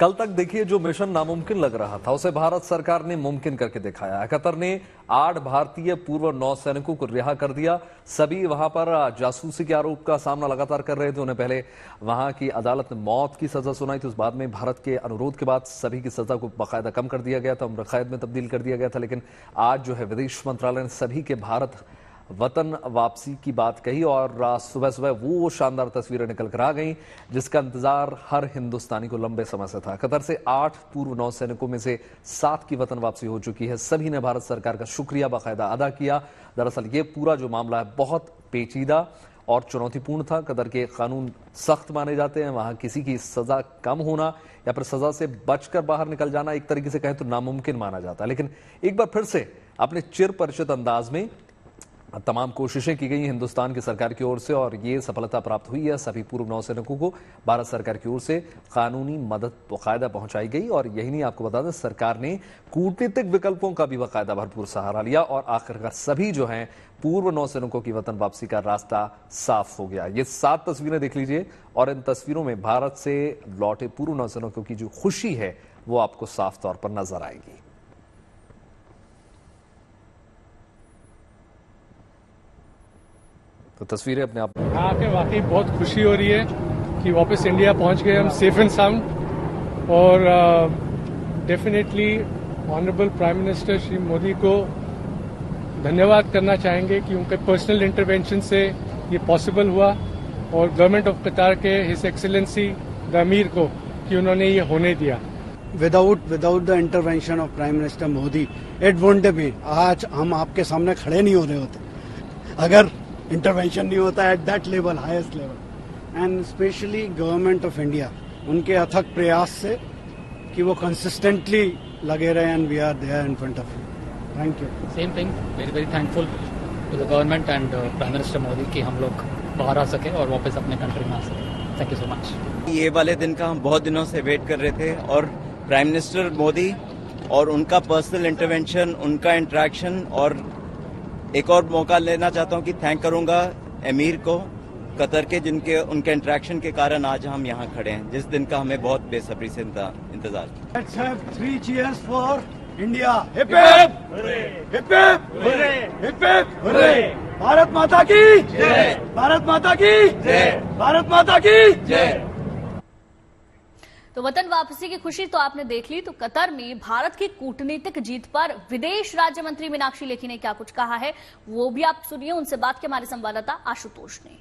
कल तक देखिए जो मिशन नामुमकिन लग रहा था उसे भारत सरकार ने मुमकिन करके दिखाया है। कतर ने 8 भारतीय पूर्व नौसैनिकों को रिहा कर दिया। सभी वहां पर जासूसी के आरोप का सामना लगातार कर रहे थे। उन्हें पहले वहां की अदालत ने मौत की सजा सुनाई थी। उस बाद में भारत के अनुरोध के बाद सभी की सजा को बाकायदा कम कर दिया गया था, उम्र कैद में तब्दील कर दिया गया था। लेकिन आज जो है विदेश मंत्रालय ने सभी के भारत वतन वापसी की बात कही और सुबह सुबह वो शानदार तस्वीरें निकल कर आ गईं जिसका इंतजार हर हिंदुस्तानी को लंबे समय से था। कतर से 8 पूर्व नौसैनिकों में से 7 की वतन वापसी हो चुकी है। सभी ने भारत सरकार का शुक्रिया बाकायदा अदा किया। दरअसल ये पूरा जो मामला है बहुत पेचीदा और चुनौतीपूर्ण था। कतर के कानून सख्त माने जाते हैं। वहां किसी की सजा कम होना या फिर सजा से बचकर बाहर निकल जाना एक तरीके से कहें तो नामुमकिन माना जाता है। लेकिन एक बार फिर से अपने चिर परिचित अंदाज में तमाम कोशिशें की गई हिंदुस्तान की सरकार की ओर से और ये सफलता प्राप्त हुई है। सभी पूर्व नौसैनिकों को भारत सरकार की ओर से कानूनी मदद बाकायदा पहुंचाई गई और यही नहीं, आपको बता दें सरकार ने कूटनीतिक विकल्पों का भी बाकायदा भरपूर सहारा लिया और आखिरकार सभी जो हैं पूर्व नौसैनिकों की वतन वापसी का रास्ता साफ हो गया। ये 7 तस्वीरें देख लीजिए और इन तस्वीरों में भारत से लौटे पूर्व नौसैनिकों की जो खुशी है वो आपको साफ तौर पर नजर आएगी। तो तस्वीरें अपने आप आके वाकई बहुत खुशी हो रही है कि वापस इंडिया पहुंच गए हम सेफ एंड साउंड। और definitely honourable prime minister Shri Modi को धन्यवाद करना चाहेंगे कि उनके पर्सनल इंटरवेंशन से ये पॉसिबल हुआ और गवर्नमेंट ऑफ कतार के हिज एक्सीलेंसी द अमीर को कि उन्होंने ये होने दिया। Without the intervention of prime minister Modi it won't be, आज हम आपके सामने खड़े नहीं हो रहे होते अगर इंटरवेंशन नहीं होता at that level, highest level. And specially government of India उनके अथक प्रयास से कि वो कंसिस्टेंटली लगे रहे and we are there in front of you. Thank you. Same thing, very thankful to the government and prime minister Modi कि हम लोग बाहर आ सके और वापस अपने कंट्री में आ सके। Thank you so much. ये वाले दिन का हम बहुत दिनों से वेट कर रहे थे और प्राइम मिनिस्टर मोदी और उनका पर्सनल इंटरवेंशन, उनका इंटरेक्शन और एक और मौका लेना चाहता हूं कि थैंक करूंगा अमीर को कतर के जिनके उनके इंटरेक्शन के कारण आज हम यहां खड़े हैं, जिस दिन का हमें बहुत बेसब्री से इंतजार था। Let's have 3 cheers for India. Hip hip hip hip hip hurray. Bharat माता की जय, भारत माता की जय, भारत माता की जय। तो वतन वापसी की खुशी तो आपने देख ली। तो कतर में भारत की कूटनीतिक जीत पर विदेश राज्य मंत्री मीनाक्षी लेखी ने क्या कुछ कहा है वो भी आप सुनिए। उनसे बात की हमारे संवाददाता आशुतोष ने।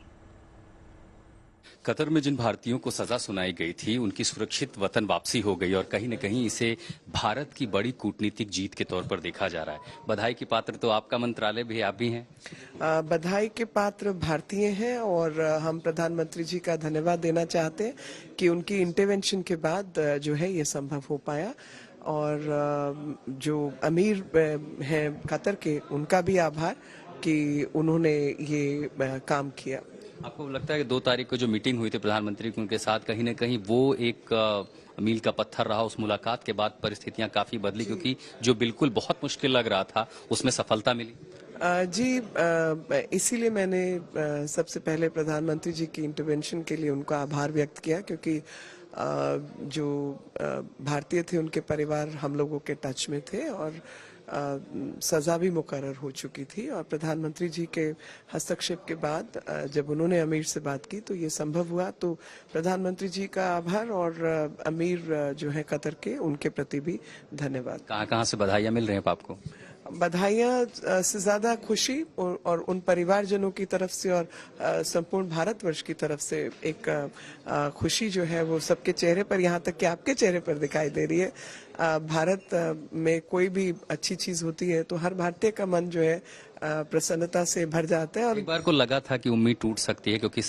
कतर में जिन भारतीयों को सजा सुनाई गई थी उनकी सुरक्षित वतन वापसी हो गई और कहीं न कहीं इसे भारत की बड़ी कूटनीतिक जीत के तौर पर देखा जा रहा है। बधाई के पात्र तो आपका मंत्रालय भी, आप भी हैं। बधाई के पात्र भारतीय हैं और हम प्रधानमंत्री जी का धन्यवाद देना चाहते हैं कि उनकी इंटरवेंशन के बाद जो है ये संभव हो पाया। और जो अमीर हैं कतर के, उनका भी आभार कि उन्होंने ये काम किया। आपको लगता है कि 2 तारीख को जो मीटिंग हुई थी प्रधानमंत्री की उनके साथ, कहीं न कहीं वो एक मील का पत्थर रहा? उस मुलाकात के बाद परिस्थितियां काफी बदली क्योंकि जो बिल्कुल बहुत मुश्किल लग रहा था उसमें सफलता मिली। जी, इसीलिए मैंने सबसे पहले प्रधानमंत्री जी की इंटरवेंशन के लिए उनका आभार व्यक्त किया क्योंकि जो भारतीय थे उनके परिवार हम लोगों के टच में थे और सजा भी मुकर्रर हो चुकी थी। और प्रधानमंत्री जी के हस्तक्षेप के बाद जब उन्होंने अमीर से बात की तो ये संभव हुआ। तो प्रधानमंत्री जी का आभार और अमीर जो है कतर के, उनके प्रति भी धन्यवाद। कहाँ से बधाइयां मिल रही हैं आपको? बधाइयां से ज्यादा खुशी और उन परिवारजनों की तरफ से और संपूर्ण भारतवर्ष की तरफ से एक खुशी जो है वो सबके चेहरे पर, यहाँ तक कि आपके चेहरे पर दिखाई दे रही है। भारत में कोई भी अच्छी चीज होती है तो हर भारतीय का मन जो है प्रसन्नता से भर जाता है। और एक बार को लगा था कि उम्मीद टूट सकती है क्योंकि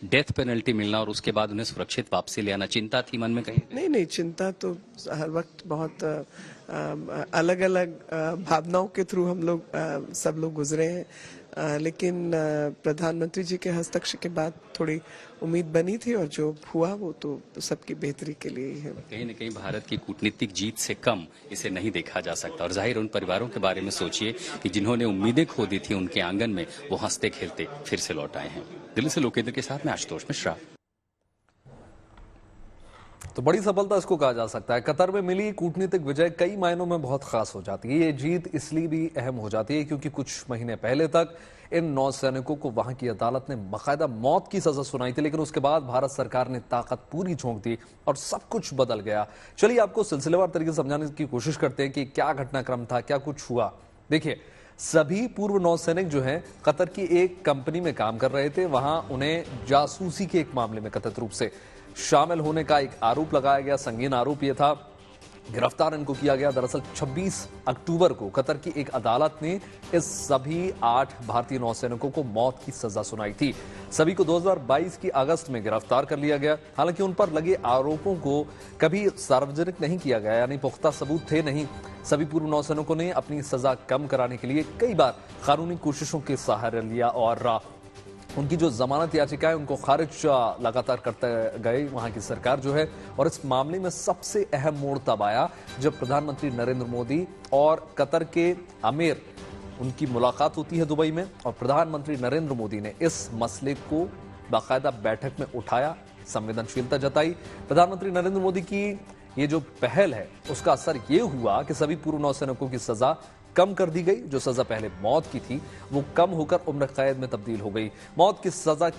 डेथ पेनल्टी मिलना और उसके बाद उन्हें सुरक्षित वापसी ले आना, चिंता थी मन में कहीं? नहीं, चिंता तो हर वक्त बहुत अलग अलग भावनाओं के थ्रू हम लोग सब लोग गुजरे हैं। लेकिन प्रधानमंत्री जी के हस्तक्षेप के बाद थोड़ी उम्मीद बनी थी और जो हुआ वो तो सबकी बेहतरी के लिए ही है। कहीं न कहीं भारत की कूटनीतिक जीत से कम इसे नहीं देखा जा सकता और जाहिर उन परिवारों के बारे में सोचिए कि जिन्होंने उम्मीदें खो दी थी, उनके आंगन में वो हंसते खेलते फिर से लौट आए हैं। दिल्ली से लोकेंद्र के साथ में आशुतोष मिश्रा। तो बड़ी सफलता इसको कहा जा सकता है। कतर में मिली कूटनीतिक विजय कई मायनों में बहुत खास हो जाती है। ये जीत इसलिए भी अहम हो जाती है क्योंकि कुछ महीने पहले तक इन नौसैनिकों को वहां की अदालत ने बाकायदा मौत की सजा सुनाई थी, लेकिन उसके बाद भारत सरकार ने ताकत पूरी झोंक दी और सब कुछ बदल गया। चलिए आपको सिलसिलेवार तरीके से समझाने की कोशिश करते हैं कि क्या घटनाक्रम था, क्या कुछ हुआ। देखिए, सभी पूर्व नौसैनिक जो हैं कतर की एक कंपनी में काम कर रहे थे। वहां उन्हें जासूसी के एक मामले में कथित रूप से शामिल होने का एक आरोप लगाया गया। संगीन आरोप यह था, गिरफ्तार इनको किया गया। दरअसल 26 अक्टूबर को कतर की एक अदालत ने इस सभी 8 भारतीय नौसैनिकों को मौत की सजा सुनाई थी। सभी को 2022 की अगस्त में गिरफ्तार कर लिया गया। हालांकि उन पर लगे आरोपों को कभी सार्वजनिक नहीं किया गया, यानी पुख्ता सबूत थे नहीं। सभी पूर्व नौसैनिकों ने अपनी सजा कम कराने के लिए कई बार कानूनी कोशिशों के सहारा लिया और उनकी जो जमानत याचिका है उनको खारिज लगातार करते गए वहां की सरकार जो है। और इस मामले में सबसे अहम मोड़ तब आया जब प्रधानमंत्री नरेंद्र मोदी और कतर के अमीर उनकी मुलाकात होती है दुबई में, और प्रधानमंत्री नरेंद्र मोदी ने इस मसले को बाकायदा बैठक में उठाया, संवेदनशीलता जताई। प्रधानमंत्री नरेंद्र मोदी की ये जो पहल है उसका असर ये हुआ कि सभी पूर्व नौसैनिकों की सजा कम कर दी गई। जो सजा पहले मौत की थी वो कम होकर उम्र कैद में तब्दील हो गई। मौत की सजा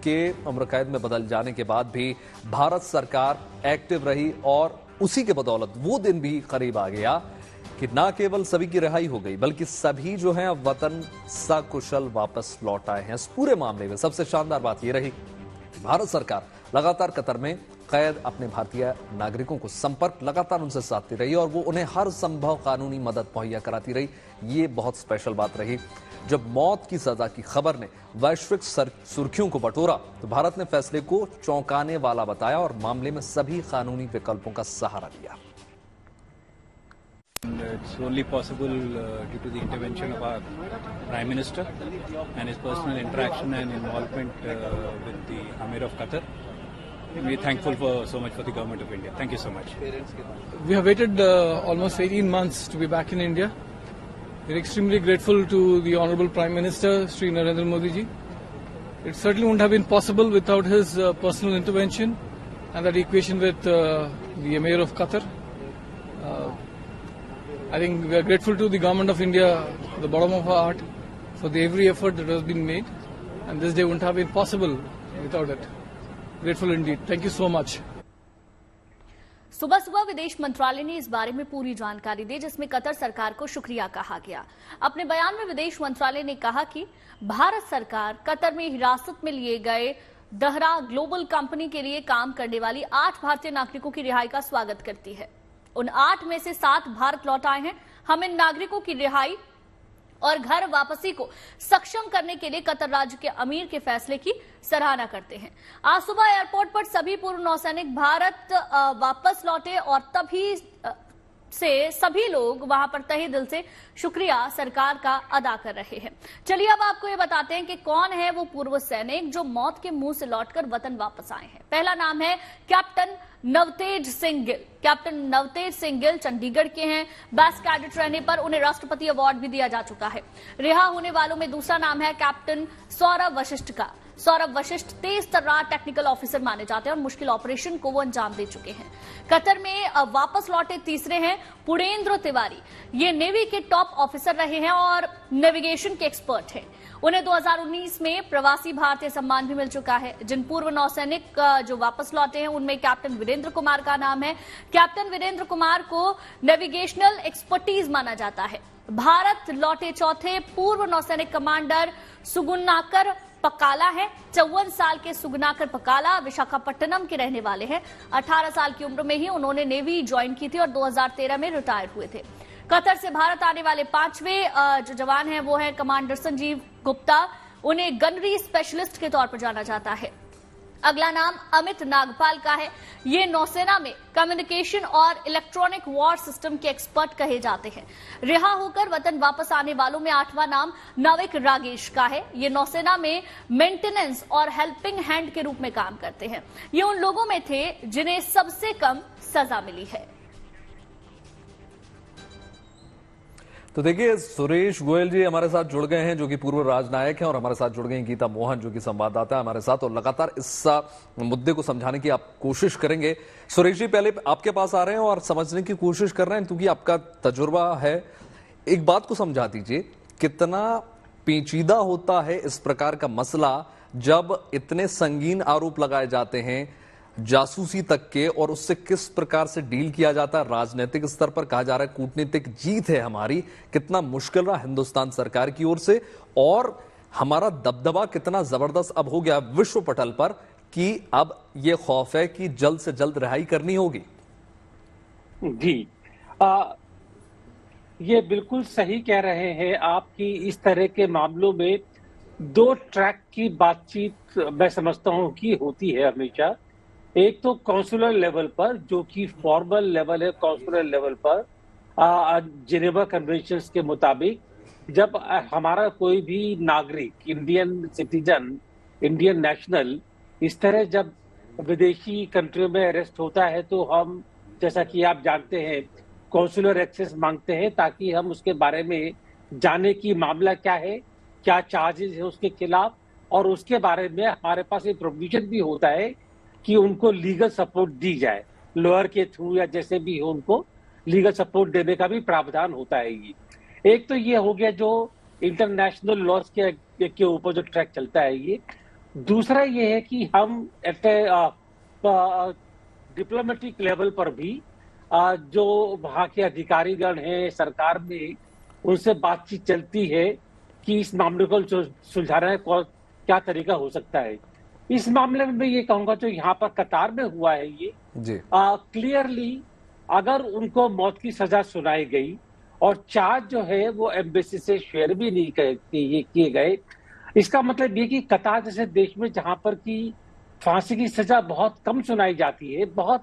के उम्र कैद में बदल जाने के बाद भी भारत सरकार एक्टिव रही और उसी के बदौलत वो दिन भी करीब आ गया कि न केवल सभी की रिहाई हो गई बल्कि सभी जो हैं अब वतन सकुशल वापस लौट आए हैं। इस पूरे मामले में सबसे शानदार बात यह रही कि भारत सरकार लगातार कतर में कैद अपने भारतीय नागरिकों को संपर्क लगातार उनसे साधती रही और वो उन्हें हर संभव कानूनी मदद मुहैया कराती रही। ये बहुत स्पेशल बात रही। जब मौत की सजा की खबर ने वैश्विक सुर्खियों को बटोरा तो भारत ने फैसले को चौंकाने वाला बताया और मामले में सभी कानूनी विकल्पों का सहारा लिया। It's only possible due to the intervention of our Prime Minister and his personal interaction and involvement with the Amir of Qatar. We are thankful so much for the government of India. Thank you so much. We have waited almost 18 months to be back in India. We are extremely grateful to the Honorable Prime Minister, Shri Narendra Modi ji. It certainly wouldn't have been possible without his personal intervention and that equation with the Emir of Qatar. I think we are grateful to the government of India, the bottom of our heart, for the every effort that has been made, and this day wouldn't have been possible without it. Grateful indeed. Thank you so much. सुबह सुबह विदेश मंत्रालय ने इस बारे में पूरी जानकारी दी जिसमें कतर सरकार को शुक्रिया कहा गया। अपने बयान में विदेश मंत्रालय ने कहा कि भारत सरकार कतर में हिरासत में लिए गए दहरा ग्लोबल कंपनी के लिए काम करने वाली 8 भारतीय नागरिकों की रिहाई का स्वागत करती है। उन 8 में से 7 भारत लौट आए हैं। हम इन नागरिकों की रिहाई और घर वापसी को सक्षम करने के लिए कतर राज्य के अमीर के फैसले की सराहना करते हैं। आज सुबह एयरपोर्ट पर सभी पूर्व नौसैनिक भारत वापस लौटे और तभी से सभी लोग वहां पर तहे दिल से शुक्रिया सरकार का अदा कर रहे हैं। चलिए अब आपको ये बताते हैं कि कौन है वो पूर्व सैनिक जो मौत के मुंह से लौटकर वतन वापस आए हैं। पहला नाम है कैप्टन नवतेज सिंह गिल। कैप्टन नवतेज सिंह गिल चंडीगढ़ के हैं। बेस्ट कैडेट रहने पर उन्हें राष्ट्रपति अवार्ड भी दिया जा चुका है। रिहा होने वालों में दूसरा नाम है कैप्टन सौरभ वशिष्ठ का। सौरभ वशिष्ठ तेज तर्रार टेक्निकल ऑफिसर माने जाते हैं और मुश्किल ऑपरेशन को वो अंजाम दे चुके हैं। कतर में वापस लौटे तीसरे हैं पुरेंद्र तिवारी। ये नेवी के टॉप ऑफिसर रहे हैं और नेविगेशन के एक्सपर्ट हैं। उन्हें 2019 में प्रवासी भारतीय सम्मान भी मिल चुका है। जिन पूर्व नौसैनिक जो वापस लौटे हैं उनमें कैप्टन वीरेंद्र कुमार का नाम है। कैप्टन वीरेंद्र कुमार को नेविगेशनल एक्सपर्टीज माना जाता है। भारत लौटे चौथे पूर्व नौसैनिक कमांडर सुगुनाकर पकाला है। 54 साल के सुगनाकर पकाला विशाखापट्टनम के रहने वाले हैं। 18 साल की उम्र में ही उन्होंने नेवी ज्वाइन की थी और 2013 में रिटायर हुए थे। कतर से भारत आने वाले 5वें जो जवान हैं वो है कमांडर संजीव गुप्ता। उन्हें गनरी स्पेशलिस्ट के तौर पर जाना जाता है। अगला नाम अमित नागपाल का है। ये नौसेना में कम्युनिकेशन और इलेक्ट्रॉनिक वॉर सिस्टम के एक्सपर्ट कहे जाते हैं। रिहा होकर वतन वापस आने वालों में 8वां नाम नाविक रागेश का है। ये नौसेना में मेंटेनेंस और हेल्पिंग हैंड के रूप में काम करते हैं। ये उन लोगों में थे जिन्हें सबसे कम सजा मिली है। तो देखिए, सुरेश गोयल जी हमारे साथ जुड़ गए हैं, जो कि पूर्व राजनायक हैं, और हमारे साथ जुड़ गए हैं गीता मोहन, जो कि संवाददाता है हमारे साथ, और लगातार इस मुद्दे को समझाने की आप कोशिश करेंगे। सुरेश जी, पहले आपके पास आ रहे हैं और समझने की कोशिश कर रहे हैं, क्योंकि आपका तजुर्बा है। एक बात को समझा दीजिए, कितना पेचीदा होता है इस प्रकार का मसला जब इतने संगीन आरोप लगाए जाते हैं जासूसी तक के, और उससे किस प्रकार से डील किया जाता है। राजनीतिक स्तर पर कहा जा रहा है कूटनीतिक जीत है हमारी, कितना मुश्किल रहा हिंदुस्तान सरकार की ओर से, और हमारा दबदबा कितना जबरदस्त अब हो गया विश्व पटल पर कि अब ये खौफ है कि जल्द से जल्द रिहाई करनी होगी। जी, ये बिल्कुल सही कह रहे हैं आप कि इस तरह के मामलों में दो ट्रैक की बातचीत मैं समझता हूं कि होती है हमेशा। एक तो काउंसुलर लेवल पर, जो कि फॉर्मल लेवल है, काउंसुलर लेवल पर जिनेवा कन्वेंशंस के मुताबिक जब हमारा कोई भी नागरिक, इंडियन सिटीजन, इंडियन नेशनल इस तरह जब विदेशी कंट्रियों में अरेस्ट होता है, तो हम, जैसा कि आप जानते हैं, काउंसुलर एक्सेस मांगते हैं ताकि हम उसके बारे में जाने की मामला क्या है, क्या चार्जेस है उसके खिलाफ, और उसके बारे में हमारे पास एक प्रोविजन भी होता है कि उनको लीगल सपोर्ट दी जाए, लॉयर के थ्रू या जैसे भी हो, उनको लीगल सपोर्ट देने का भी प्रावधान होता है। ये एक तो ये हो गया जो इंटरनेशनल लॉज के ऊपर जो ट्रैक चलता है। ये दूसरा ये है कि हम डिप्लोमेटिक लेवल पर भी जो वहाँ के अधिकारीगण हैं सरकार में, उनसे बातचीत चलती है कि इस मामले को सुलझाने का क्या तरीका हो सकता है। इस मामले में मैं ये कहूंगा जो यहाँ पर कतार में हुआ है, ये क्लियरली अगर उनको मौत की सजा सुनाई गई और चार्ज जो है वो एम्बेसी से शेयर भी नहीं किए गए, इसका मतलब ये कि कतार जैसे देश में जहां पर की फांसी की सजा बहुत कम सुनाई जाती है, बहुत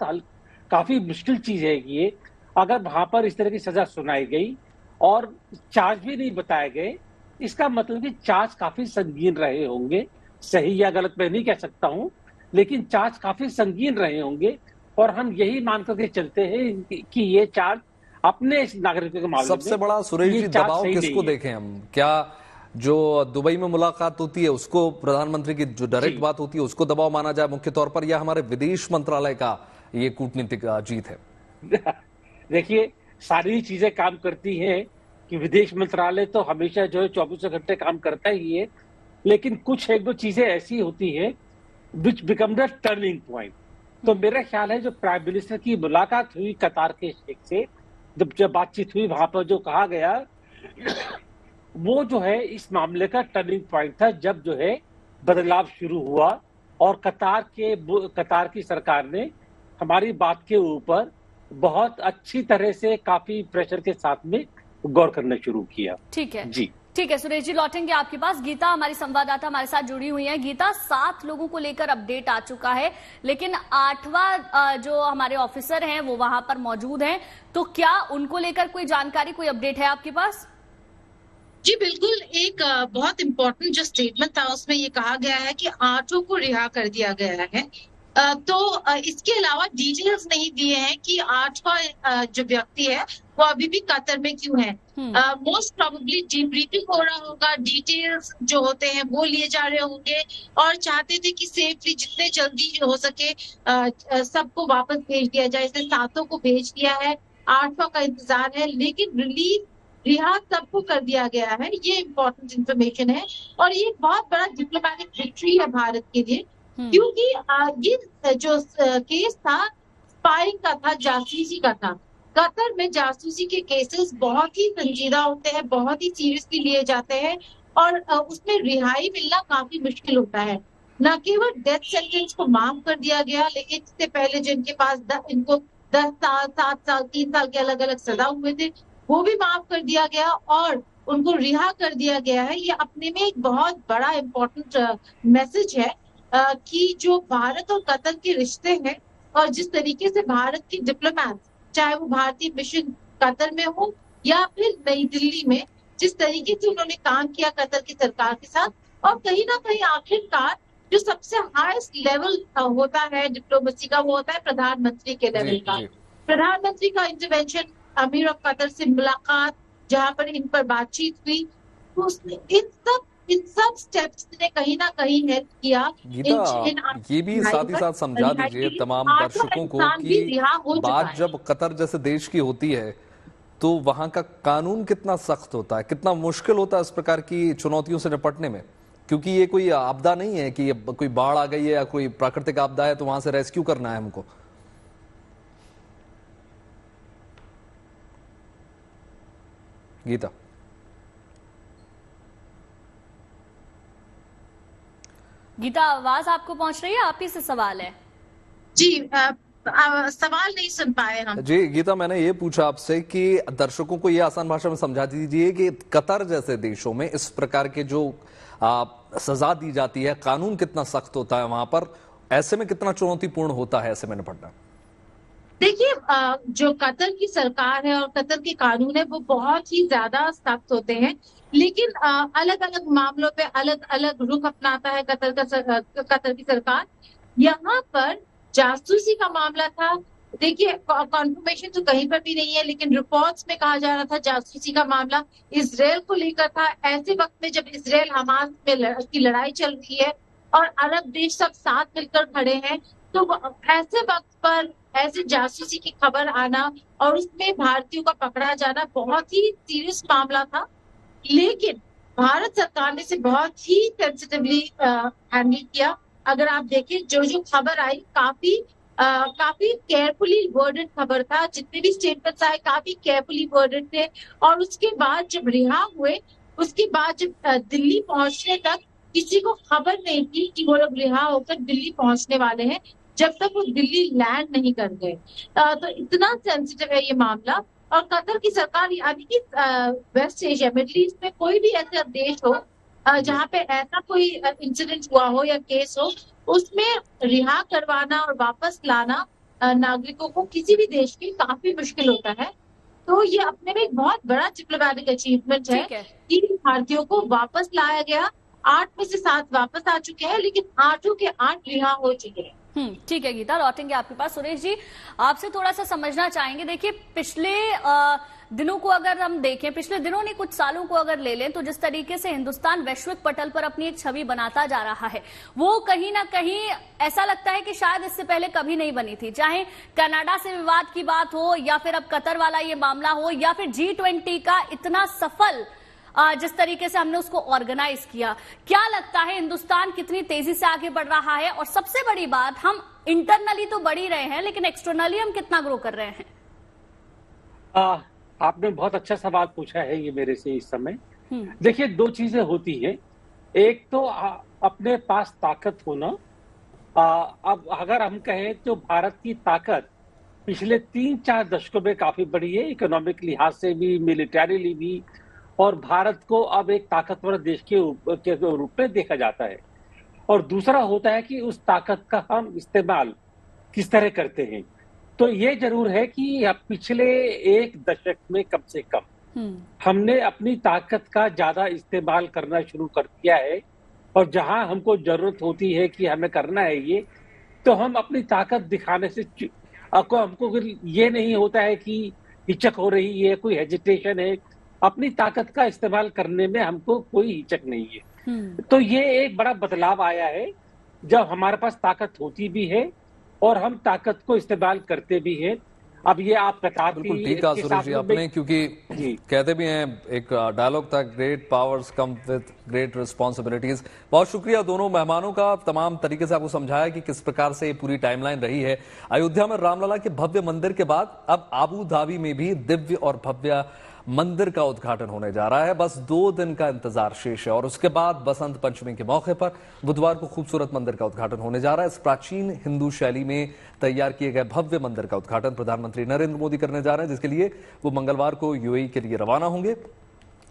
काफी मुश्किल चीज है ये, अगर वहां पर इस तरह की सजा सुनाई गई और चार्ज भी नहीं बताए गए, इसका मतलब कि चार्ज काफी संगीन रहे होंगे। सही या गलत मैं नहीं कह सकता हूं, लेकिन चार्ज काफी संगीन रहे होंगे, और हम यही मान करके चलते हैं कि ये चार्ज अपने इस नागरिकों के मामले में सबसे बड़ा सुरेश जी दबाव किसको देखें हम? क्या जो दुबई में मुलाकात होती है उसको, प्रधानमंत्री की जो डायरेक्ट बात होती है उसको दबाव माना जाए मुख्य तौर पर, या हमारे विदेश मंत्रालय का ये कूटनीतिक जीत है? देखिए, सारी चीजें काम करती हैं कि विदेश मंत्रालय तो हमेशा जो है 24 घंटे काम करता ही है, लेकिन कुछ एक दो चीजें ऐसी होती है विच बिकम द टर्निंग पॉइंट। तो मेरा ख्याल है जो प्राइम मिनिस्टर की मुलाकात हुई कतार के शेख से, जब बातचीत हुई, वहां पर जो कहा गया वो जो है इस मामले का टर्निंग पॉइंट था, जब जो है बदलाव शुरू हुआ और कतार की सरकार ने हमारी बात के ऊपर बहुत अच्छी तरह से काफी प्रेशर के साथ में गौर करना शुरू किया। ठीक है जी, ठीक है सुरेश जी, लौटेंगे आपके पास। गीता हमारी संवाददाता हमारे साथ जुड़ी हुई है। गीता, 7 लोगों को लेकर अपडेट आ चुका है, लेकिन 8वां जो हमारे ऑफिसर हैं वो वहां पर मौजूद हैं, तो क्या उनको लेकर कोई जानकारी, कोई अपडेट है आपके पास? जी बिल्कुल, एक बहुत इम्पोर्टेंट जो स्टेटमेंट था उसमें ये कहा गया है कि 8 को रिहा कर दिया गया है। तो इसके अलावा डिटेल्स नहीं दिए हैं कि 8वां जो व्यक्ति है वो अभी भी कतर में क्यों है। मोस्ट प्रोबेबली डीब्रीफिंग हो रहा होगा, डिटेल्स जो होते हैं वो लिए जा रहे होंगे, और चाहते थे कि सेफली जितने जल्दी हो सके सबको वापस भेज दिया जाए। इसलिए 7 को भेज दिया है, 8वां का इंतजार है, लेकिन रिहा सबको कर दिया गया है। ये इम्पोर्टेंट इंफॉर्मेशन है, और ये बहुत बड़ा डिप्लोमेटिक विक्ट्री है भारत के लिए, क्योंकि ये जो केस था स्पाइंग का था, जासूसी का था। कतर में जासूसी के केसेस बहुत ही संजीदा होते हैं, बहुत ही सीरियसली लिए जाते हैं, और उसमें रिहाई मिलना काफी मुश्किल होता है। न केवल डेथ सेंटेंस को माफ कर दिया गया, लेकिन इससे पहले जिनके पास इनको 10 साल, 7 साल, 3 साल के अलग अलग सजा हुए थे, वो भी माफ कर दिया गया और उनको रिहा कर दिया गया है। ये अपने में एक बहुत बड़ा इम्पोर्टेंट मैसेज है कि जो भारत और कतर के रिश्ते हैं, और जिस तरीके से भारत के डिप्लोमेट, चाहे वो भारतीय मिशन कतर में हो या फिर नई दिल्ली में, जिस तरीके से उन्होंने काम किया कतर की सरकार के साथ, और कहीं ना कहीं आखिरकार जो सबसे हाईएस्ट लेवल होता है डिप्लोमेसी का, वो होता है प्रधानमंत्री के लेवल का। प्रधानमंत्री का इंटरवेंशन, अमीर ऑफ कतर से मुलाकात, जहां पर इन पर बातचीत हुई, तो इन सब स्टेप्स ने कहीं ना कहीं हेल्प किया। गीता, ये भी साथ ही साथ समझा दीजिए तमाम दर्शकों को कि बात जब कतर जैसे देश की होती है तो वहां का कानून कितना सख्त होता है, कितना मुश्किल होता है इस प्रकार की चुनौतियों से निपटने में, क्योंकि ये कोई आपदा नहीं है कि कोई बाढ़ आ गई है या कोई प्राकृतिक आपदा है तो वहां से रेस्क्यू करना है हमको। गीता, गीता आवाज आपको पहुंच रही है? आप ही से सवाल है जी। सवाल नहीं सुन पाए हम। जी गीता, मैंने ये पूछा आपसे कि दर्शकों को ये आसान भाषा में समझा दीजिए कि कतर जैसे देशों में इस प्रकार के जो सजा दी जाती है, कानून कितना सख्त होता है वहां पर, ऐसे में कितना चुनौतीपूर्ण होता है ऐसे में निपटना। देखिए, जो कतर की सरकार है और कतर के कानून है वो बहुत ही ज्यादा सख्त होते हैं, लेकिन अलग अलग मामलों पे अलग अलग रुख अपनाता है कतर की सरकार। यहाँ पर जासूसी का मामला था। देखिए, कॉन्फर्मेशन तो कहीं पर भी नहीं है, लेकिन रिपोर्ट्स में कहा जा रहा था जासूसी का मामला इजराइल को लेकर था। ऐसे वक्त में जब इजराइल हमास की लड़ाई चल रही है और अरब देश सब साथ मिलकर खड़े हैं, तो ऐसे वक्त पर ऐसे जासूसी की खबर आना और उसमें भारतीयों का पकड़ा जाना बहुत ही सीरियस मामला था। लेकिन भारत सरकार ने इसे बहुत ही सेंसिटिवली हैंडल किया। अगर आप देखें, जो खबर आई काफी केयरफुली वर्डेड खबर था, जितने भी स्टेटमेंट्स आए काफी केयरफुली वर्डेड थे। और उसके बाद जब रिहा हुए, उसके बाद जब दिल्ली पहुंचने तक किसी को खबर नहीं थी कि वो लोग रिहा होकर दिल्ली पहुंचने वाले हैं, जब तक वो दिल्ली लैंड नहीं कर गए। तो इतना सेंसिटिव है ये मामला। और कतर की सरकार, यानी कि वेस्ट एशिया, मिडिल ईस्ट में कोई भी ऐसा देश हो जहाँ पे ऐसा कोई इंसिडेंट हुआ हो या केस हो, उसमें रिहा करवाना और वापस लाना नागरिकों को किसी भी देश की काफी मुश्किल होता है। तो ये अपने में एक बहुत बड़ा डिप्लोमैटिक अचीवमेंट है कि भारतीयों को वापस लाया गया। 8 में से 7 वापस आ चुके हैं, लेकिन 8 के 8 रिहा हो चुके हैं। ठीक है गीता, लौटेंगे आपके पास। सुरेश जी, आपसे थोड़ा सा समझना चाहेंगे। देखिए, पिछले दिनों को अगर हम देखें, पिछले दिनों नहीं कुछ सालों को अगर ले लें, तो जिस तरीके से हिंदुस्तान वैश्विक पटल पर अपनी एक छवि बनाता जा रहा है, वो कहीं ना कहीं ऐसा लगता है कि शायद इससे पहले कभी नहीं बनी थी। चाहे कनाडा से विवाद की बात हो, या फिर अब कतर वाला ये मामला हो, या फिर G20 का इतना सफल जिस तरीके से हमने उसको ऑर्गेनाइज किया। क्या लगता है हिंदुस्तान कितनी तेजी से आगे बढ़ रहा है? और सबसे बड़ी बात, हम इंटरनली तो बढ़ ही रहे हैं, लेकिन एक्सटर्नली हम कितना ग्रो कर रहे हैं? आपने बहुत अच्छा सवाल पूछा है ये मेरे से इस समय। देखिए, 2 चीजें होती है। एक तो अपने पास ताकत होना। अब अगर हम कहें तो भारत की ताकत पिछले 3-4 दशकों में काफी बढ़ी है, इकोनॉमिक लिहाज से भी, मिलिटरीली भी। और भारत को अब एक ताकतवर देश के रूप में देखा जाता है। और दूसरा होता है कि उस ताकत का हम इस्तेमाल किस तरह करते हैं। तो ये जरूर है कि अब पिछले 1 दशक में कम से कम हमने अपनी ताकत का ज्यादा इस्तेमाल करना शुरू कर दिया है। और जहां हमको जरूरत होती है कि हमें करना है ये, तो हम अपनी ताकत दिखाने से हमको ये नहीं होता है कि हिचक हो रही है, कोई हेजिटेशन है। अपनी ताकत का इस्तेमाल करने में हमको कोई हिचक नहीं है। तो ये एक बड़ा बदलाव आया है, जब हमारे पास ताकत होती भी है और हम ताकत को इस्तेमाल करते भी हैं। अब ये आप कतार बिल्कुल ठीक कहा सुरेश जी आपने, क्योंकि कहते भी हैं, एक डायलॉग था, great powers come with great responsibilities. बहुत शुक्रिया दोनों मेहमानों का, तमाम तरीके से आपको समझाया कि किस प्रकार से ये पूरी टाइमलाइन रही है। अयोध्या में रामलला के भव्य मंदिर के बाद अब आबू धाबी में भी दिव्य और भव्य मंदिर का उद्घाटन होने जा रहा है। बस 2 दिन का इंतजार शेष है और उसके बाद बसंत पंचमी के मौके पर बुधवार को खूबसूरत मंदिर का उद्घाटन होने जा रहा है। इस प्राचीन हिंदू शैली में तैयार किए गए भव्य मंदिर का उद्घाटन प्रधानमंत्री नरेंद्र मोदी करने जा रहे हैं, जिसके लिए वो मंगलवार को यूएई के लिए रवाना होंगे।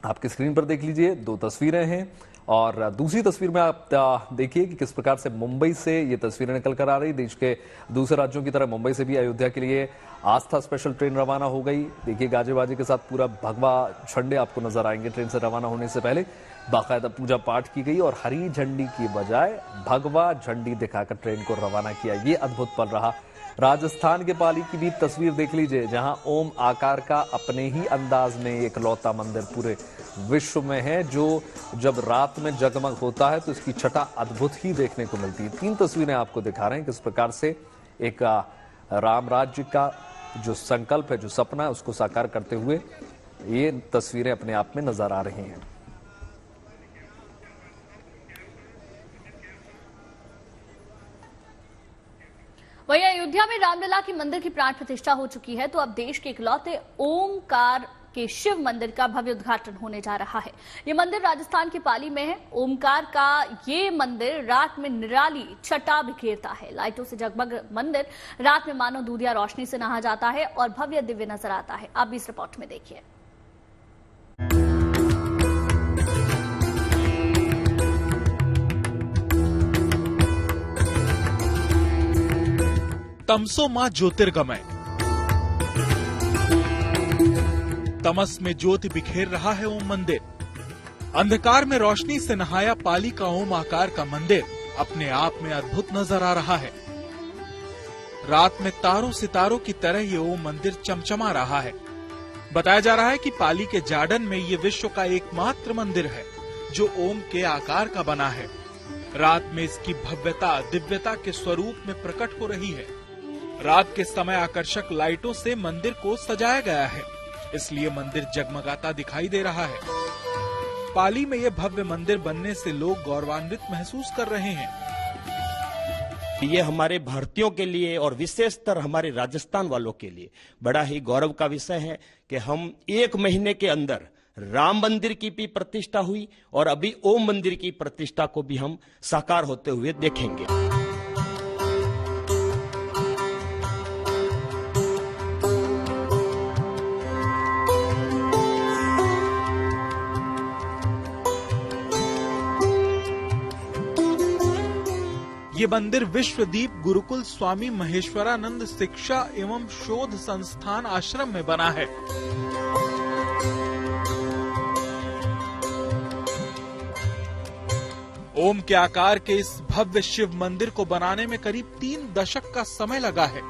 आपकी स्क्रीन पर देख लीजिए 2 तस्वीरें हैं, और दूसरी तस्वीर में आप देखिए कि किस प्रकार से मुंबई से ये तस्वीरें निकल कर आ रही। देश के दूसरे राज्यों की तरह मुंबई से भी अयोध्या के लिए आस्था स्पेशल ट्रेन रवाना हो गई। देखिए, गाजे बाजे के साथ पूरा भगवा झंडे आपको नजर आएंगे। ट्रेन से रवाना होने से पहले बाकायदा पूजा पाठ की गई और हरी झंडी की बजाय भगवा झंडी दिखाकर ट्रेन को रवाना किया। ये अद्भुत पल रहा राजस्थान के पाली की भी तस्वीर देख लीजिए, जहां ओम आकार का अपने ही अंदाज में एक लौता मंदिर पूरे विश्व में है, जो जब रात में जगमग होता है तो इसकी छटा अद्भुत ही देखने को मिलती है। 3 तस्वीरें आपको दिखा रहे हैं किस प्रकार से एक राम राज्य का जो संकल्प है, जो सपना है, उसको साकार करते हुए ये तस्वीरें अपने आप में नजर आ रही हैं। वहीं अयोध्या में रामलला के मंदिर की प्राण प्रतिष्ठा हो चुकी है, तो अब देश के इकलौते ओमकार के शिव मंदिर का भव्य उद्घाटन होने जा रहा है। ये मंदिर राजस्थान के पाली में है। ओमकार का ये मंदिर रात में निराली छटा बिखेरता है। लाइटों से जगमग मंदिर रात में मानो दूधिया रोशनी से नहा जाता है और भव्य दिव्य नजर आता है। आप भी इस रिपोर्ट में देखिए। तमसो मां ज्योतिर्गमय, तमस में ज्योति बिखेर रहा है ओम मंदिर। अंधकार में रोशनी से नहाया पाली का ओम आकार का मंदिर अपने आप में अद्भुत नजर आ रहा है। रात में तारों सितारों की तरह ये ओम मंदिर चमचमा रहा है। बताया जा रहा है कि पाली के जाडन में ये विश्व का एकमात्र मंदिर है जो ओम के आकार का बना है। रात में इसकी भव्यता दिव्यता के स्वरूप में प्रकट हो रही है। रात के समय आकर्षक लाइटों से मंदिर को सजाया गया है, इसलिए मंदिर जगमगाता दिखाई दे रहा है। पाली में यह भव्य मंदिर बनने से लोग गौरवान्वित महसूस कर रहे हैं। ये हमारे भारतीयों के लिए और विशेषतर हमारे राजस्थान वालों के लिए बड़ा ही गौरव का विषय है कि हम 1 महीने के अंदर राम मंदिर की भी प्रतिष्ठा हुई और अभी ओम मंदिर की प्रतिष्ठा को भी हम साकार होते हुए देखेंगे। ये मंदिर विश्वदीप गुरुकुल स्वामी महेश्वरानंद शिक्षा एवं शोध संस्थान आश्रम में बना है। ओम के आकार के इस भव्य शिव मंदिर को बनाने में करीब 3 दशक का समय लगा है।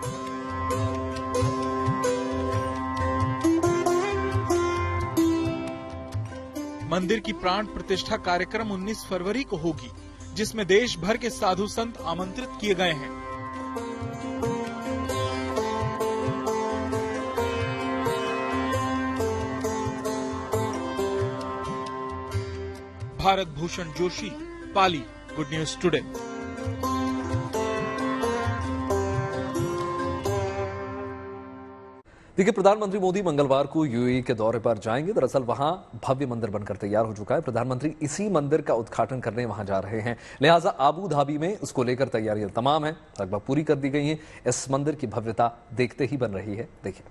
मंदिर की प्राण प्रतिष्ठा कार्यक्रम 19 फरवरी को होगी, जिसमें देश भर के साधु संत आमंत्रित किए गए हैं। भारत भूषण जोशी, पाली, गुड न्यूज टुडे। देखिए, प्रधानमंत्री मोदी मंगलवार को यूएई के दौरे पर जाएंगे। दरअसल वहां भव्य मंदिर बनकर तैयार हो चुका है। प्रधानमंत्री इसी मंदिर का उद्घाटन करने वहां जा रहे हैं, लिहाजा आबू धाबी में उसको लेकर तैयारियां तमाम हैं, लगभग पूरी कर दी गई हैं। इस मंदिर की भव्यता देखते ही बन रही है। देखिए,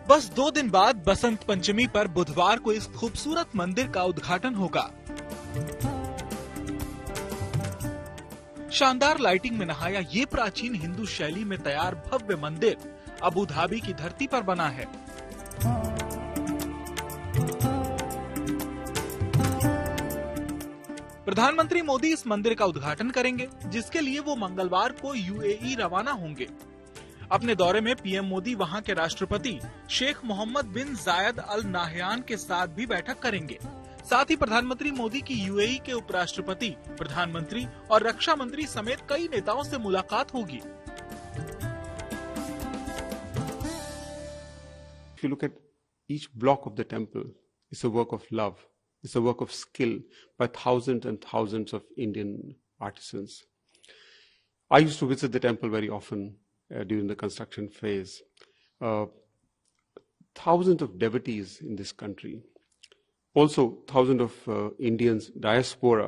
बस 2 दिन बाद बसंत पंचमी पर बुधवार को इस खूबसूरत मंदिर का उद्घाटन होगा। शानदार लाइटिंग में नहाया ये प्राचीन हिंदू शैली में तैयार भव्य मंदिर अबू धाबी की धरती पर बना है। प्रधानमंत्री मोदी इस मंदिर का उद्घाटन करेंगे, जिसके लिए वो मंगलवार को यूएई रवाना होंगे। अपने दौरे में पीएम मोदी वहां के राष्ट्रपति शेख मोहम्मद बिन जायद अल नाहयान के साथ भी बैठक करेंगे। साथ ही प्रधानमंत्री मोदी की यूएई के उपराष्ट्रपति, प्रधानमंत्री और रक्षा मंत्री समेत कई नेताओं से मुलाकात होगी। If you look at each block of the temple, it's a work of love. It's a work of skill by thousands and thousands of Indian artisans. I used to visit the temple very often during the construction phase. Thousands of devotees in this country. Also, thousands of Indians, diaspora,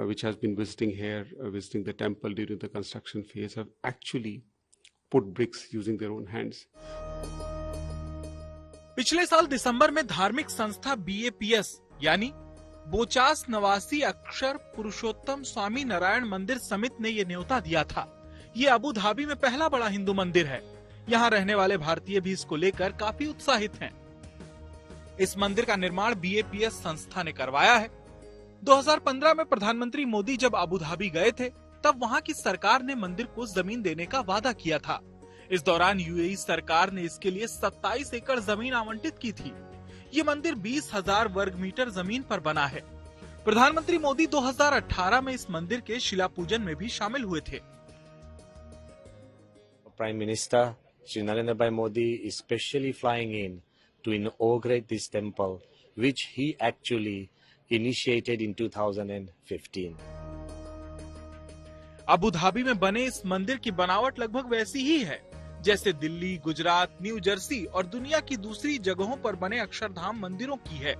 which has been visiting here, visiting the temple during the construction phase, have actually put bricks using their own hands. पिछले साल दिसंबर में धार्मिक संस्था BAPS यानी बोचास नवासी अक्षर पुरुषोत्तम स्वामी नारायण मंदिर समिति ने ये न्योता दिया था। ये अबू धाबी में पहला बड़ा हिंदू मंदिर है। यहाँ रहने वाले भारतीय भी इसको लेकर काफी उत्साहित हैं। इस मंदिर का निर्माण BAPS संस्था ने करवाया है। 2015 में प्रधानमंत्री मोदी जब अबू धाबी गए थे, तब वहाँ की सरकार ने मंदिर को जमीन देने का वादा किया था। इस दौरान UAE सरकार ने इसके लिए 27 एकड़ जमीन आवंटित की थी। ये मंदिर 20,000 वर्ग मीटर जमीन पर बना है। प्रधानमंत्री मोदी 2018 में इस मंदिर के शिला पूजन में भी शामिल हुए थे। Prime Minister Shri Narendra Bhai Modi is specially flying in to inaugurate this temple, which he actually initiated in 2015. Abu Dhabi में बने इस मंदिर की बनावट लगभग वैसी ही है जैसे दिल्ली, गुजरात, न्यू जर्सी और दुनिया की दूसरी जगहों पर बने अक्षरधाम मंदिरों की है।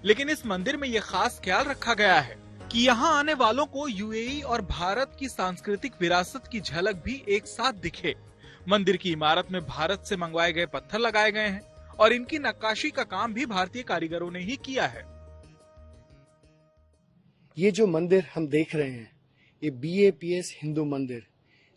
लेकिन इस मंदिर में ये खास ख्याल रखा गया है कि यहाँ आने वालों को UAE और भारत की सांस्कृतिक विरासत की झलक भी एक साथ दिखे। मंदिर की इमारत में भारत से मंगवाए गए पत्थर लगाए गए हैं और इनकी नक्काशी का काम भी भारतीय कारीगरों ने ही किया है। ये जो मंदिर हम देख रहे हैं, ये BAPS हिंदू मंदिर,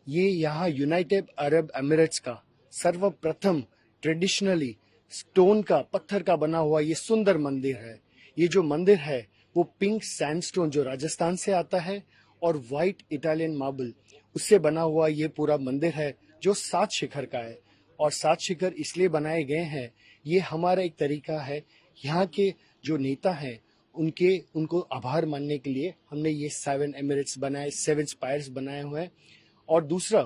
ये यहाँ यूनाइटेड अरब एमिरेट्स का सर्वप्रथम ट्रेडिशनली स्टोन का, पत्थर का बना हुआ ये सुंदर मंदिर है। ये जो मंदिर है वो पिंक सैंडस्टोन जो राजस्थान से आता है और व्हाइट इटालियन मार्बल उससे बना हुआ ये पूरा मंदिर है जो 7 शिखर का है। और 7 शिखर इसलिए बनाए गए हैं, ये हमारा एक तरीका है यहाँ के जो नेता हैं उनको आभार मानने के लिए हमने ये 7 एमिरेट्स बनाए, 7 स्पायर्स बनाए हुए हैं। और दूसरा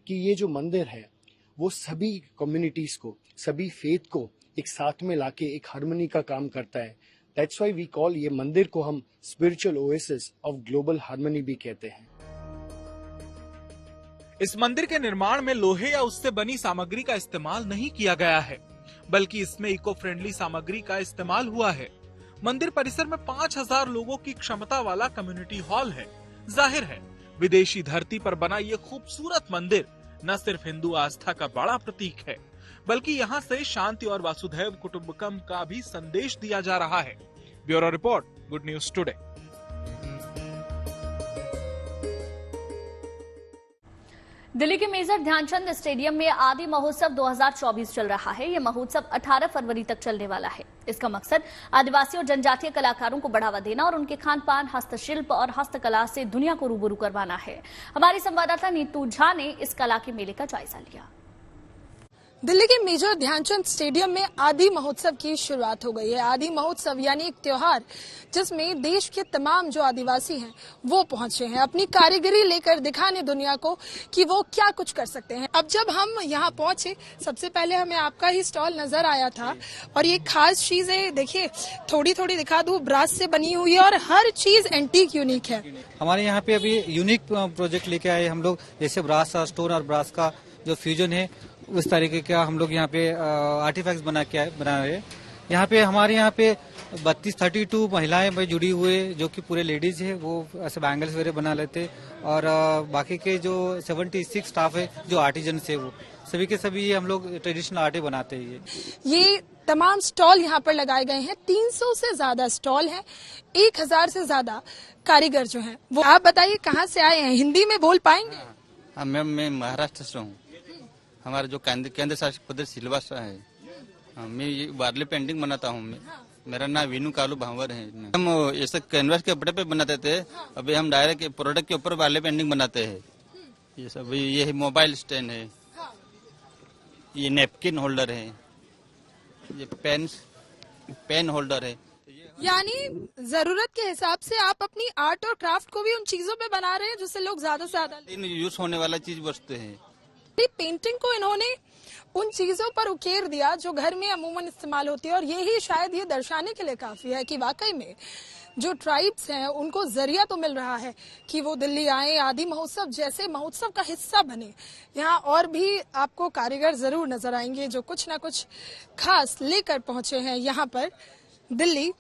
कि ये जो मंदिर है वो सभी कम्युनिटीज को, सभी फेथ को एक साथ में लाके एक हार्मनी का काम करता है। दैट्स व्हाई वी कॉल ये मंदिर को हम spiritual oasis of global harmony भी कहते हैं। इस मंदिर के निर्माण में लोहे या उससे बनी सामग्री का इस्तेमाल नहीं किया गया है, बल्कि इसमें इको फ्रेंडली सामग्री का इस्तेमाल हुआ है। मंदिर परिसर में 5,000 लोगों की क्षमता वाला कम्युनिटी हॉल है। जाहिर है विदेशी धरती पर बना ये खूबसूरत मंदिर न सिर्फ हिंदू आस्था का बड़ा प्रतीक है, बल्कि यहाँ से शांति और वासुधैव कुटुंबकम का भी संदेश दिया जा रहा है। Bureau report, good news today. Delhi के मेजर ध्यानचंद स्टेडियम में आदि महोत्सव 2024 चल रहा है। यह महोत्सव 18 फरवरी तक चलने वाला है। इसका मकसद आदिवासी और जनजातीय कलाकारों को बढ़ावा देना और उनके खान पान, हस्तशिल्प और हस्तकला से दुनिया को रूबरू करवाना है। हमारी संवाददाता नीतू झा ने इस कला के मेले का जायजा लिया। दिल्ली के मेजर ध्यानचंद स्टेडियम में आदि महोत्सव की शुरुआत हो गई है। आदि महोत्सव यानी एक त्योहार जिसमें देश के तमाम जो आदिवासी हैं वो पहुंचे हैं अपनी कारीगरी लेकर दिखाने दुनिया को कि वो क्या कुछ कर सकते हैं। अब जब हम यहाँ पहुंचे, सबसे पहले हमें आपका ही स्टॉल नजर आया था और ये खास चीज है, देखिए थोड़ी थोड़ी दिखा दूं, ब्रास से बनी हुई है और हर चीज एंटीक यूनिक है। हमारे यहाँ पे अभी यूनिक प्रोजेक्ट लेके आए हम लोग, जैसे ब्रास का स्टोन और ब्रास का जो फ्यूजन है उस तरीके का हम लोग यहाँ पे आर्टिफैक्ट्स बना रहे हैं। यहाँ पे हमारे यहाँ पे 32 महिलाएं जुड़ी हुए जो कि पूरे लेडीज है, वो ऐसे बैंगल्स वगैरह बना लेते, और बाकी के जो 76 स्टाफ है जो आर्टिजन है वो सभी के सभी हम लोग ट्रेडिशनल आर्ट बनाते हैं। ये तमाम स्टॉल यहाँ पर लगाए गए हैं। 300 से ज्यादा स्टॉल हैं, 1000 से ज्यादा कारीगर जो हैं वो। आप बताइए कहाँ से आए हैं, हिंदी में बोल पाएंगे? हाँ मैम, मैं महाराष्ट्र से हूँ। हमारा जो केंद्र शासित प्रदेश सिलवासा है। मैं ये वारली पेंटिंग बनाता हूँ। मेरा नाम वीनू कालू भावर है। हम ऐसे कैनवास के कपड़े पे बनाते थे, अभी हम डायरेक्ट प्रोडक्ट के ऊपर वारली पेंटिंग बनाते हैं। ये सब, ये मोबाइल स्टैंड है, ये नैपकिन होल्डर है, ये पेन होल्डर है। यानी जरूरत के हिसाब से आप अपनी आर्ट और क्राफ्ट को भी उन चीजों पे बना रहे हैं जिससे लोग ज्यादा से ज्यादा यूज होने वाला चीज बचते हैं। पेंटिंग को इन्होंने उन चीजों पर उकेर दिया जो घर में अमूमन इस्तेमाल होती है, और यही शायद ये दर्शाने के लिए काफी है कि वाकई में जो ट्राइब्स हैं उनको जरिया तो मिल रहा है कि वो दिल्ली आए, आदि महोत्सव जैसे महोत्सव का हिस्सा बने। यहाँ और भी आपको कारीगर जरूर नजर आएंगे जो कुछ ना कुछ खास लेकर पहुंचे हैं यहाँ पर दिल्ली।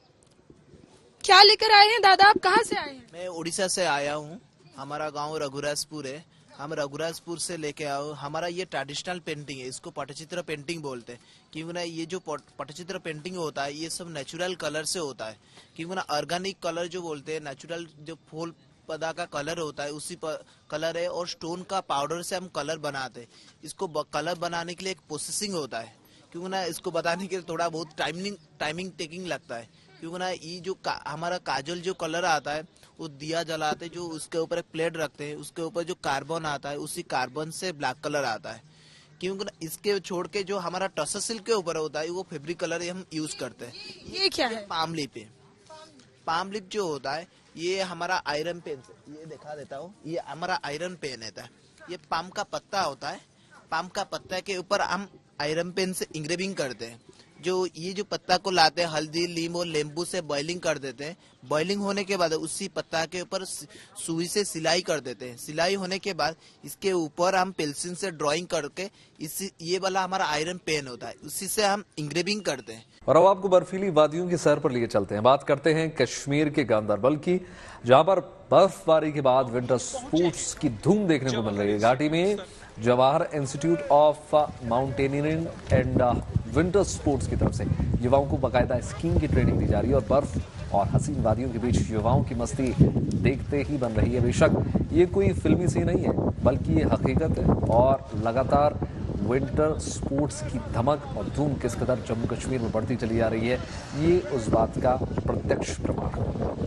क्या लेकर आए हैं दादा, आप कहाँ से आए हैं? मैं उड़ीसा से आया हूँ। हमारा गांव रघुराजपुर है। हम रघुराजपुर से लेके आओ। हमारा ये ट्रेडिशनल पेंटिंग है, इसको पटचित्र पेंटिंग बोलते हैं। क्योंकि ना ये जो पटचित्र पेंटिंग होता है ये सब नेचुरल कलर से होता है। क्योंकि ना ऑर्गेनिक कलर जो बोलते हैं, नेचुरल जो फूल पौधा का कलर होता है उसी कलर है, और स्टोन का पाउडर से हम कलर बनाते हैं। इसको कलर बनाने के लिए एक प्रोसेसिंग होता है, क्योंकि ना इसको बताने के लिए थोड़ा बहुत टाइमिंग टेकिंग लगता है, क्योंकि ना ये जो हमारा काजल जो कलर आता है वो दिया जलाते, जो उसके ऊपर एक प्लेट रखते हैं, उसके ऊपर जो कार्बन आता है उसी कार्बन से ब्लैक कलर आता है। क्योंकि ना इसके छोड़ के जो हमारा टसर सिल्क के ऊपर होता है वो फैब्रिक कलर हम यूज करते हैं। ये क्या है? पाम लिप है। पाम लिप जो होता है ये हमारा आयरन पेन से, ये दिखा देता हूँ, ये हमारा आयरन पेन रहता है। ये पाम का पत्ता होता है, पाम का पत्ता के ऊपर हम आयरन पेन से इंग्रेविंग करते हैं। जो ये जो पत्ता को लाते हैं हल्दी नींबू और नींबू से बॉइलिंग कर देते हैं। बॉइलिंग होने के बाद उसी पत्ता के ऊपर सुई से सिलाई कर देते हैं। सिलाई होने के बाद इसके ऊपर हम पेंसिल से ड्राइंग करके इसी ये वाला हमारा आयरन पेन होता है, उसी से हम इंग्रेविंग करते हैं। और अब आपको बर्फीली वादियों की सैर पर लिए चलते हैं। बात करते हैं कश्मीर के गांदरबल की, जहां पर बर्फबारी के बाद विंटर स्पोर्ट्स की धूम देखने को मिल रही है। घाटी में Jawahar institute of mountaineering and winter sports की तरफ से युवाओं को बाकायदा स्कीइंग की ट्रेनिंग दी जा रही है और बर्फ और हसीन वादियों के बीच युवाओं की मस्ती देखते ही बन रही है। बेशक ये कोई फिल्मी सीन नहीं है, बल्कि ये हकीकत है और लगातार विंटर स्पोर्ट्स की धमक और धूम किस कदर जम्मू कश्मीर में बढ़ती चली जा रही है, ये उस बात का प्रत्यक्ष प्रमाण है।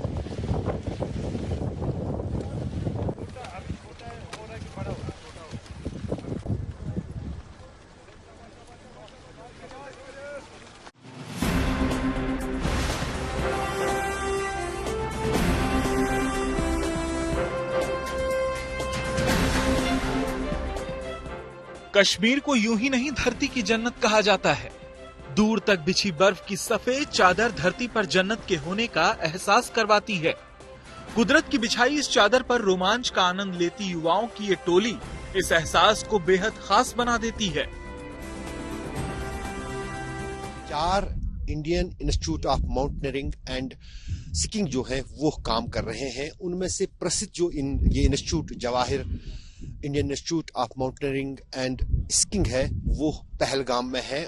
कश्मीर को यूं ही नहीं धरती की जन्नत कहा जाता है। दूर तक बिछी बर्फ की सफेद चादर धरती पर जन्नत के होने का एहसास करवाती है। कुदरत की बिछाई इस चादर पर रोमांच का आनंद लेती युवाओं की ये टोली इस एहसास को बेहद खास बना देती है। 4 Indian institute of mountaineering and skiing जो है वो काम कर रहे हैं। उनमें से प्रसिद्ध जो ये institute Jawahar Indian institute of mountaineering and skiing है वो पहलगाम में है।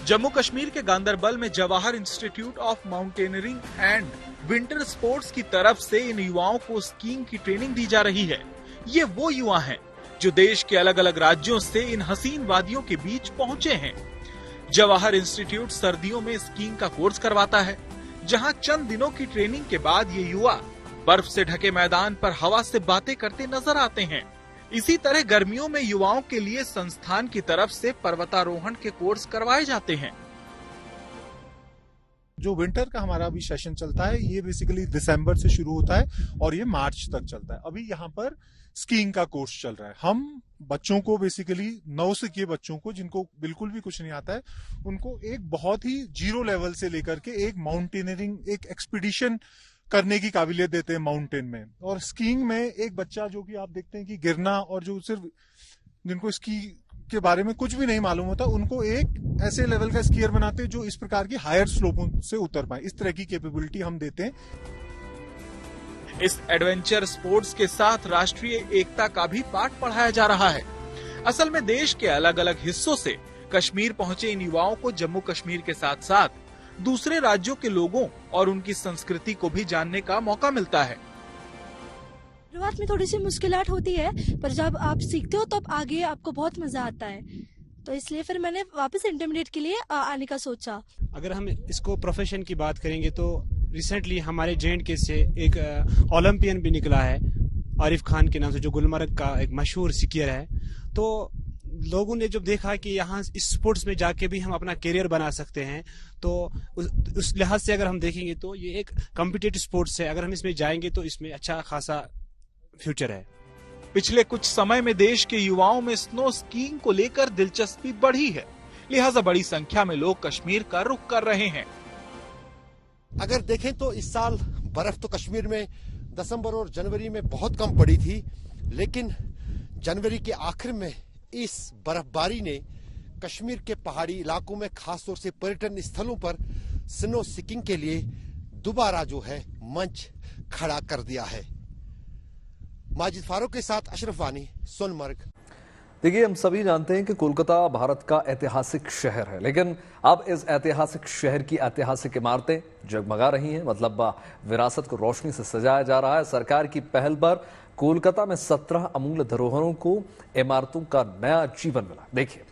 जम्मू कश्मीर के गांदरबल में Jawahar institute of mountaineering and winter sports की तरफ से इन युवाओं को स्कीइंग की ट्रेनिंग दी जा रही है। ये वो युवा हैं जो देश के अलग अलग राज्यों से इन हसीन वादियों के बीच पहुंचे हैं। जवाहर इंस्टीट्यूट सर्दियों में स्कीइंग का कोर्स करवाता है, जहां चंद दिनों की ट्रेनिंग के बाद ये युवा बर्फ से ढके मैदान पर हवा से बातें करते नजर आते हैं। इसी तरह गर्मियों में युवाओं के लिए संस्थान की तरफ से पर्वतारोहण के कोर्स करवाए जाते हैं। जो विंटर का हमारा अभी सेशन चलता है ये बेसिकली दिसंबर से शुरू होता है और ये मार्च तक चलता है। अभी यहाँ पर स्कीइंग का कोर्स चल रहा है। हम बच्चों को बेसिकली 9 से के बच्चों को जिनको बिल्कुल भी कुछ नहीं आता है उनको एक बहुत ही जीरो लेवल से लेकर के एक माउंटेनियरिंग एक एक्सपीडिशन करने की काबिलियत देते हैं माउंटेन में। और स्कीइंग में एक बच्चा जो कि आप देखते हैं कि गिरना और जो सिर्फ जिनको स्की के बारे में कुछ भी नहीं मालूम होता उनको एक ऐसे लेवल का स्कीयर बनाते हैं जो इस प्रकार की हायर स्लोपों से उतर पाए। इस तरह की कैपेबिलिटी हम देते हैं। इस एडवेंचर स्पोर्ट्स के साथ राष्ट्रीय एकता का भी पाठ पढ़ाया जा रहा है। असल में देश के अलग अलग हिस्सों से कश्मीर पहुंचे इन युवाओं को जम्मू कश्मीर के साथ साथ दूसरे राज्यों के लोगों और उनकी संस्कृति को भी जानने का मौका मिलता है। शुरुआत में थोड़ी सी मुश्किलात होती है, पर जब आप सीखते हो तो अब आगे आपको बहुत मजा आता है, तो इसलिए फिर मैंने वापस इंटरमीडिएट के लिए आने का सोचा। अगर हम इसको प्रोफेशन की बात करेंगे तो रिसेंटली हमारे J&K से एक ओलंपियन भी निकला है आरिफ खान के नाम से, जो गुलमर्ग का एक मशहूर स्कीयर है। तो लोगों ने जब देखा कि यहाँ इस स्पोर्ट्स में जाके भी हम अपना करियर बना सकते हैं, तो उस लिहाज से अगर हम देखेंगे तो ये एक कॉम्पिटिटिव स्पोर्ट्स है। अगर हम इसमें जाएंगे तो इसमें अच्छा खासा फ्यूचर है। पिछले कुछ समय में देश के युवाओं में स्नो स्कीइंग को लेकर दिलचस्पी बढ़ी है, लिहाजा बड़ी संख्या में लोग कश्मीर का रुख कर रहे हैं। अगर देखें तो इस साल बर्फ तो कश्मीर में दिसंबर और जनवरी में बहुत कम पड़ी थी, लेकिन जनवरी के आखिर में इस बर्फबारी ने कश्मीर के पहाड़ी इलाकों में खासतौर से पर्यटन स्थलों पर स्नो स्कीइंग के लिए दोबारा जो है मंच खड़ा कर दिया है। माजिद फारूक के साथ अशरफ वानी, सोनमर्ग। देखिए, हम सभी जानते हैं कि कोलकाता भारत का ऐतिहासिक शहर है, लेकिन अब इस ऐतिहासिक शहर की ऐतिहासिक इमारतें जगमगा रही हैं। मतलब विरासत को रोशनी से सजाया जा रहा है। सरकार की पहल पर कोलकाता में 17 अमूल्य धरोहरों को इमारतों का नया जीवन मिला। देखिए,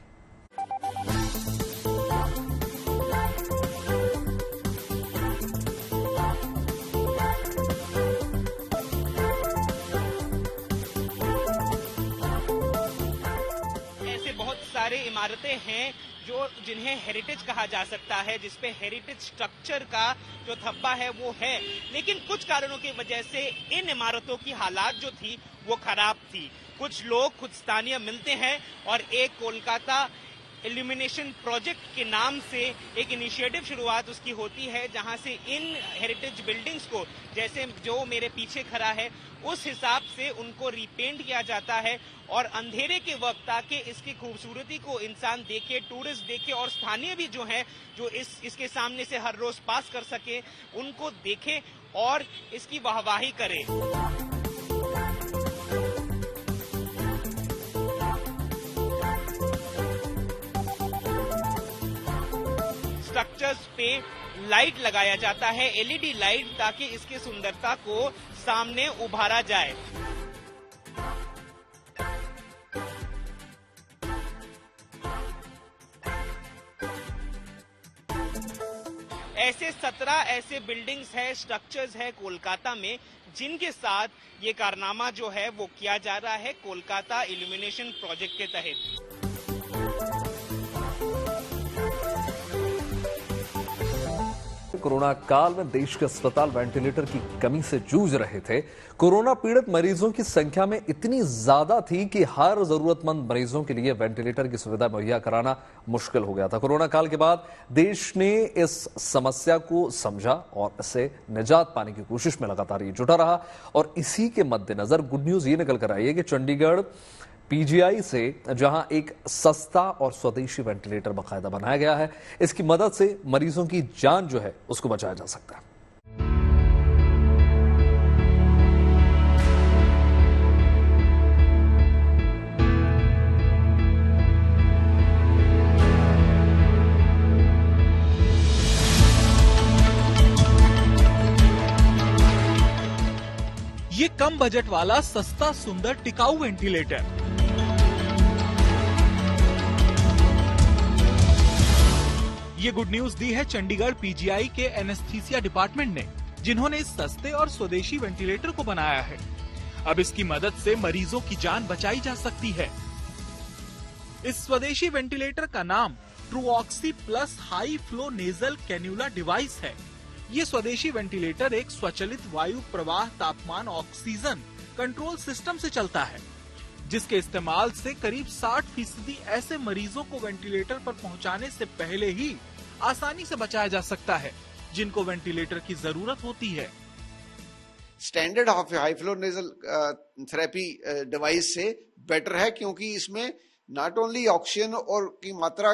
सारे इमारतें हैं जिन्हें हेरिटेज कहा जा सकता है, जिसपे हेरिटेज स्ट्रक्चर का जो धब्बा है वो है, लेकिन कुछ कारणों की वजह से इन इमारतों की हालात जो थी वो खराब थी। कुछ लोग खुद स्थानीय मिलते हैं और एक कोलकाता इल्यूमिनेशन प्रोजेक्ट के नाम से एक इनिशिएटिव शुरुआत उसकी होती है, जहां से इन हेरिटेज बिल्डिंग्स को, जैसे जो मेरे पीछे खड़ा है, उस हिसाब से उनको रीपेंट किया जाता है और अंधेरे के वक्त, ताकि इसकी खूबसूरती को इंसान देखे, टूरिस्ट देखे और स्थानीय भी जो है, जो इसके सामने से हर रोज पास कर सके, उनको देखे और इसकी वाहवाही करे। स्ट्रक्चर्स पे लाइट लगाया जाता है, एलईडी लाइट, ताकि इसकी सुंदरता को सामने उभारा जाए। ऐसे 17 ऐसे बिल्डिंग्स है, स्ट्रक्चर्स है कोलकाता में, जिनके साथ ये कारनामा जो है वो किया जा रहा है कोलकाता इल्यूमिनेशन प्रोजेक्ट के तहत। कोरोना काल में देश के अस्पताल वेंटिलेटर की कमी से जूझ रहे थे। कोरोना पीड़ित मरीजों की संख्या में इतनी ज्यादा थी कि हर जरूरतमंद मरीजों के लिए वेंटिलेटर की सुविधा मुहैया कराना मुश्किल हो गया था। कोरोना काल के बाद देश ने इस समस्या को समझा और इससे निजात पाने की कोशिश में लगातार ये जुटा रहा। और इसी के मद्देनजर गुड न्यूज ये निकल कर आई है कि चंडीगढ़ पीजीआई से जहां एक सस्ता और स्वदेशी वेंटिलेटर बाकायदा बनाया गया है, इसकी मदद से मरीजों की जान जो है उसको बचाया जा सकता है। ये कम बजट वाला सस्ता सुंदर टिकाऊ वेंटिलेटर ये गुड न्यूज दी है चंडीगढ़ पीजीआई के एनेस्थीसिया डिपार्टमेंट ने, जिन्होंने इस सस्ते और स्वदेशी वेंटिलेटर को बनाया है। अब इसकी मदद से मरीजों की जान बचाई जा सकती है। इस स्वदेशी वेंटिलेटर का नाम Truoxy plus high flow nasal cannula device है। ये स्वदेशी वेंटिलेटर एक स्वचालित वायु प्रवाह तापमान ऑक्सीजन कंट्रोल सिस्टम से चलता है, जिसके इस्तेमाल से करीब 60% ऐसे मरीजों को वेंटिलेटर पर पहुंचाने से पहले ही आसानी से बचाया जा सकता है, जिनको वेंटिलेटर की जरूरत होती है। Standard high flow nasal therapy device से बेटर है, क्योंकि इसमें नॉट ओनली ऑक्सीजन और की मात्रा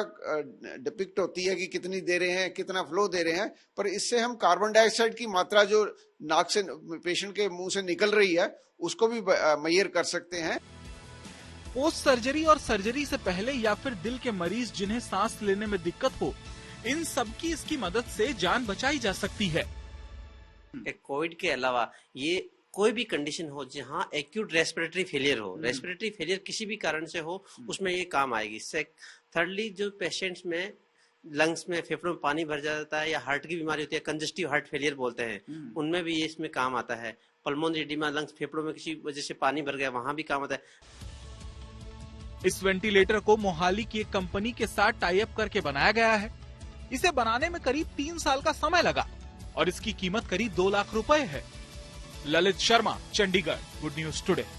डिपिक्ट होती है कि कितनी दे रहे हैं, कितना फ्लो दे रहे हैं, पर इससे हम कार्बन डाइऑक्साइड की मात्रा जो नाक से पेशेंट के मुंह से निकल रही है उसको भी मेजर कर सकते हैं। पोस्ट सर्जरी और सर्जरी से पहले या फिर दिल के मरीज जिन्हें सांस लेने में दिक्कत हो, इन सब की इसकी मदद से जान बचाई जा सकती है। कोविड के अलावा ये कोई भी कंडीशन हो जहां एक्यूट रेस्पिरेटरी फेलियर हो, रेस्पिरेटरी फेलियर किसी भी कारण से हो, उसमें ये काम आएगी। थर्डली, जो पेशेंट्स में लंग्स में, फेफड़ों में पानी भर जाता है या हार्ट की बीमारी होती है, कंजस्टिव हार्ट फेलियर बोलते हैं, उनमें भी ये इसमें काम आता है। पल्मोनरी एडिमा, लंग्स फेफड़ों में किसी वजह से पानी भर गया, वहां भी काम आता है। इस वेंटिलेटर को मोहाली की एक कंपनी के साथ टाई अप करके बनाया गया है। इसे बनाने में करीब 3 साल का समय लगा और इसकी कीमत करीब 2 लाख रुपए है। Lalit Sharma, Chandigarh, good news today.